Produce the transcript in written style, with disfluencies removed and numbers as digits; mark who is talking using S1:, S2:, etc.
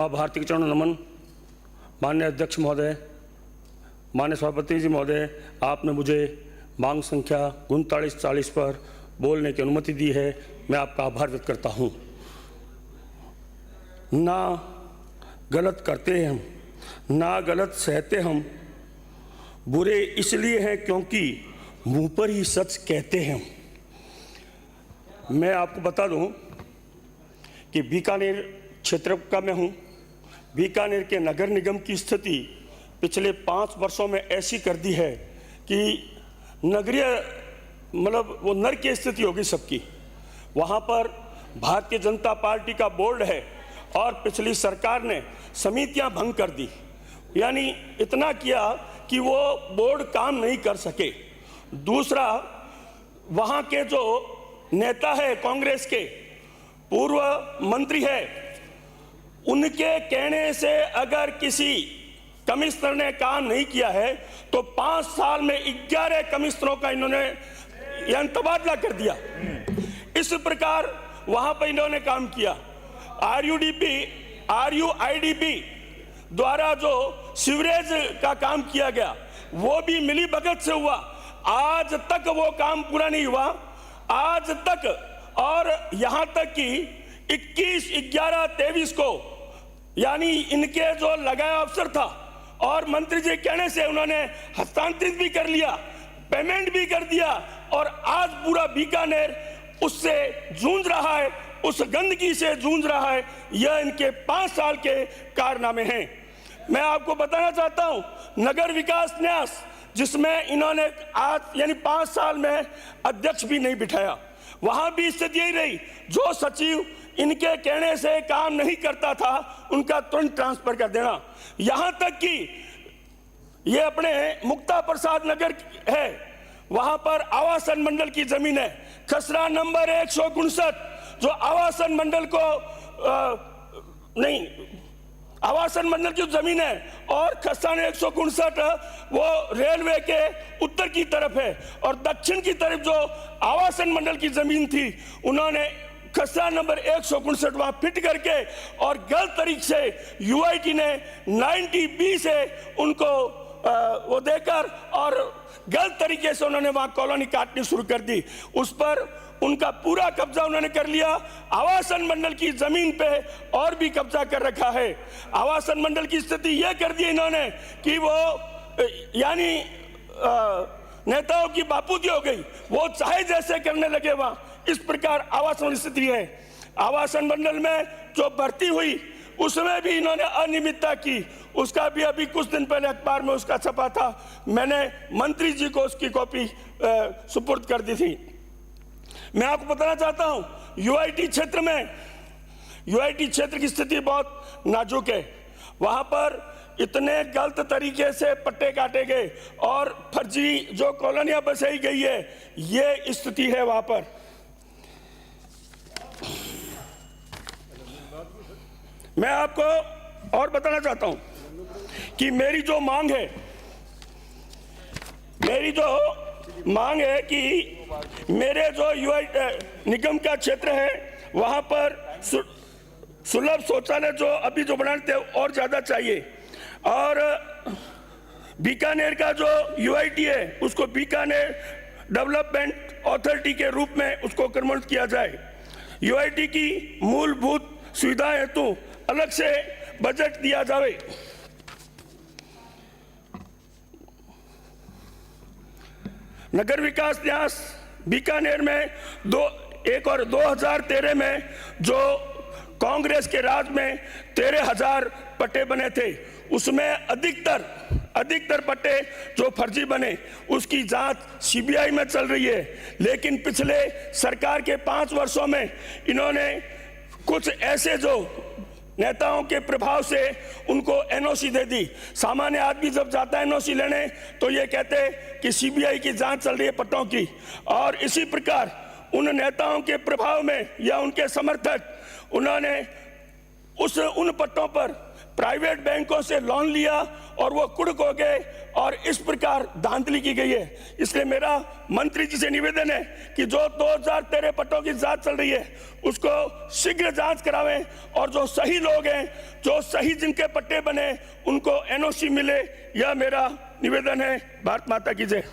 S1: भारतीय चरण नमन। माननीय अध्यक्ष महोदय, माननीय सभापति जी महोदय, आपने मुझे मांग संख्या 3940 पर बोलने की अनुमति दी है। मैं आपका आभार व्यक्त करता हूं। ना गलत करते हैं हम, ना गलत सहते हम, बुरे इसलिए हैं क्योंकि मुंह पर ही सच कहते हैं। मैं आपको बता दूं कि बीकानेर क्षेत्र का मैं हूं। बीकानेर के नगर निगम की स्थिति पिछले 5 वर्षों में ऐसी कर दी है कि नगरीय मतलब वो नर की स्थिति होगी सबकी। वहाँ पर भारतीय जनता पार्टी का बोर्ड है और पिछली सरकार ने समितियां भंग कर दी, यानी इतना किया कि वो बोर्ड काम नहीं कर सके। दूसरा, वहाँ के जो नेता है कांग्रेस के पूर्व मंत्री है, उनके कहने से अगर किसी कमिश्नर ने काम नहीं किया है तो 5 साल में 11 कमिश्नरों का इन्होंने तबादला कर दिया। इस प्रकार वहां पर इन्होंने काम किया। RUIDP द्वारा जो सीवरेज का काम किया गया वो भी मिली भगत से हुआ। आज तक वो काम पूरा नहीं हुआ, आज तक। और यहां तक कि 21/11/23 को यानी इनके जो लगाया अफसर था और मंत्री जी कहने से उन्होंने हस्तांतरित भी कर लिया, पेमेंट भी कर दिया, और आज पूरा बीकानेर उससे जूझ रहा है, उस गंदगी से जूझ रहा है। यह इनके 5 साल के कारनामे हैं। मैं आपको बताना चाहता हूं, नगर विकास न्यास जिसमें इन्होंने आज यानी 5 साल में अध्यक्ष भी नहीं बिठाया, वहां भी स्थिति यही रही। जो सचिव इनके कहने से काम नहीं करता था उनका तुरंत ट्रांसफर कर देना। यहां तक कि ये अपने मुक्ता प्रसाद नगर है, वहां पर आवासन मंडल की जमीन है, खसरा नंबर 159, जो आवासन मंडल को आवासन मंडल की जमीन है, और खसरा 159 वो रेलवे के उत्तर की तरफ है, और दक्षिण की तरफ जो आवासन मंडल की जमीन थी उन्होंने खसरा नंबर 159 वहां फिट करके और गलत तरीके से UIT ने 90B से उनको वो देकर और गलत तरीके से उन्होंने वहां कॉलोनी काटनी शुरू कर दी। उस पर उनका पूरा कब्जा उन्होंने कर लिया। आवासन मंडल की जमीन पे और भी कब्जा कर रखा है। आवासन मंडल की स्थिति यह कर दी इन्होंने कि वो यानी नेताओं की बापूजी हो गई, वो चाहे जैसे करने लगे वहां। इस प्रकार आवासन स्थिति है। आवासन मंडल में जो भर्ती हुई उसमें भी इन्होंने अनियमितता की। उसका भी अभी कुछ दिन पहले अखबार में उसका छपा था, मैंने मंत्री जी को उसकी कॉपी सुपुर्द कर दी थी। मैं आपको बताना चाहता हूं, UIT क्षेत्र की स्थिति बहुत नाजुक है। वहां पर इतने गलत तरीके से पट्टे काटे गए और फर्जी जो कॉलोनियां बसाई गई है, ये स्थिति है वहां पर। मैं आपको और बताना चाहता हूं कि मेरी जो मांग है कि मेरे जो निगम का क्षेत्र है वहां पर सुलभ शौचालय जो अभी जो बनाने थे और ज्यादा चाहिए, और बीकानेर का जो UIT है उसको बीकानेर डेवलपमेंट अथॉरिटी के रूप में उसको कर्मोन्नत किया जाए। UIT की मूलभूत सुविधाएं हेतु अलग से बजट दिया जाए। नगर विकास न्यास बीकानेर में 2013 में जो कांग्रेस के राज में 13,000 पट्टे बने थे, उसमें अधिकतर पट्टे जो फर्जी बने उसकी जांच CBI में चल रही है। लेकिन पिछले सरकार के 5 वर्षों में इन्होंने कुछ ऐसे जो नेताओं के प्रभाव से उनको NOC दे दी। सामान्य आदमी जब जाता है NOC लेने तो ये कहते कि CBI की जांच चल रही है पट्टों की, और इसी प्रकार उन नेताओं के प्रभाव में या उनके समर्थक उन्होंने उन पट्टों पर प्राइवेट बैंकों से लोन लिया और वो कुड़क हो गए और इस प्रकार धांधली की गई है। इसलिए मेरा मंत्री जी से निवेदन है कि जो 2013 पट्टों की जांच चल रही है उसको शीघ्र जांच करावें और जो सही लोग हैं, जो सही जिनके पट्टे बने, उनको एनओसी मिले। यह मेरा निवेदन है। भारत माता की जय।